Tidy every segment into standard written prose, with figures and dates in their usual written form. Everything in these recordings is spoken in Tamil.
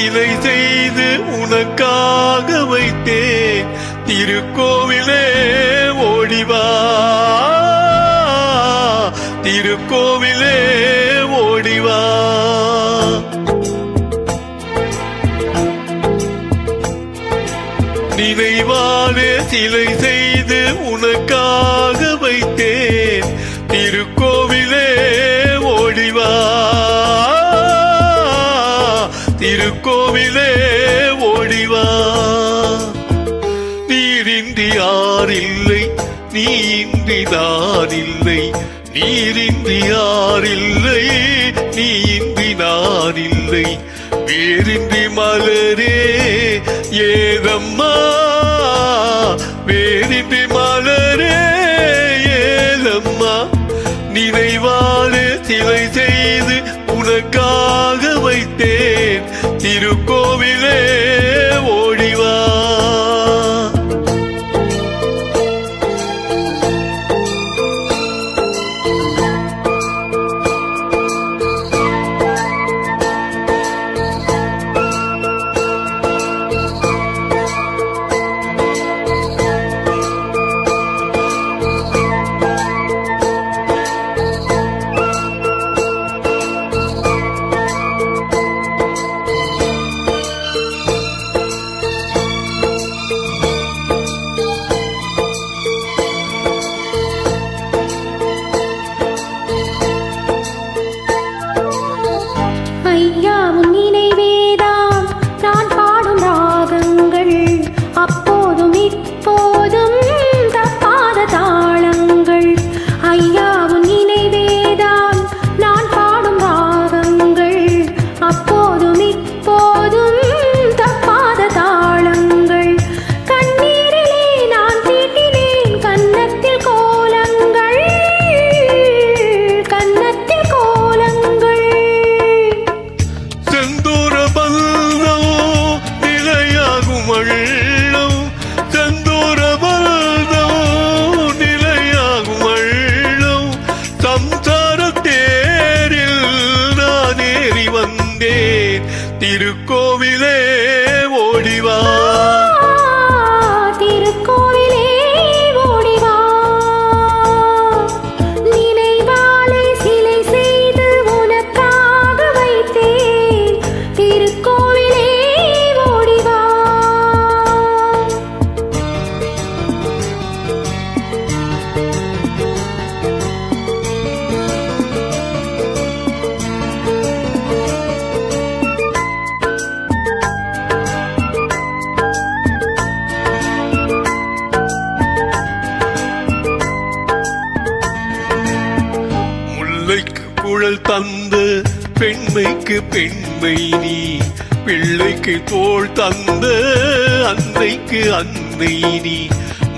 சிலை செய்து உனக்காக வைத்தேன் திருக்கோவிலே ஓடிவா திருக்கோவிலே ஓடிவா நினைவாலே சிலை செய்து உனக்காக வைத்தேன் திருக்கோவிலே ஓடிவா திருக்கோவிலே ஓடிவா நீரின்றி யாரில்லை நீ இன்றி நான் இல்லை நீரின்றி யாரில்லை நீ இன்றி நான் இல்லை வேரின்றி மலரே ஏதம்மா வேரின்றி மலரே ஏதம்மா நினைவாலே சிலை செய்து உனக்காக வைத்தேன் திருக்கோவிலே ஓடிவா திருக்கோவிலே ஓடிவா திருக்கோவிலே ஓடிவா நினைவாலே சிலை செய்து உனக்காக வைத்தேன் திருக்கோவிலே ஓடிவா குழல் தந்த பெண்மைக்கு பெண்மை நீ பிள்ளைக்கு தோள் தந்த அன்னைக்கு அன்னை நீ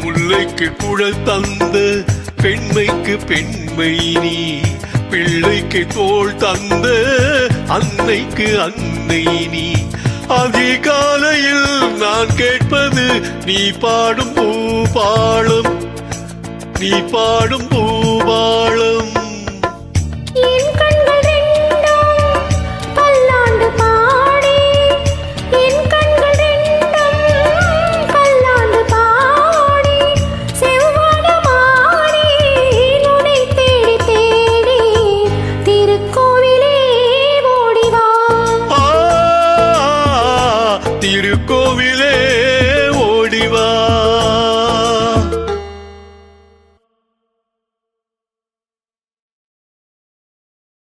முல்லைக்கு குழல் தந்த பெண்மைக்கு பெண்மை நீ பிள்ளைக்கு தோள் தந்த அன்னைக்கு அன்னை நீ அதிகாலையில் நான் கேட்பது நீ பாடும் பூபாளம் நீ பாடும் பூபாளம் திருக்கோவிலே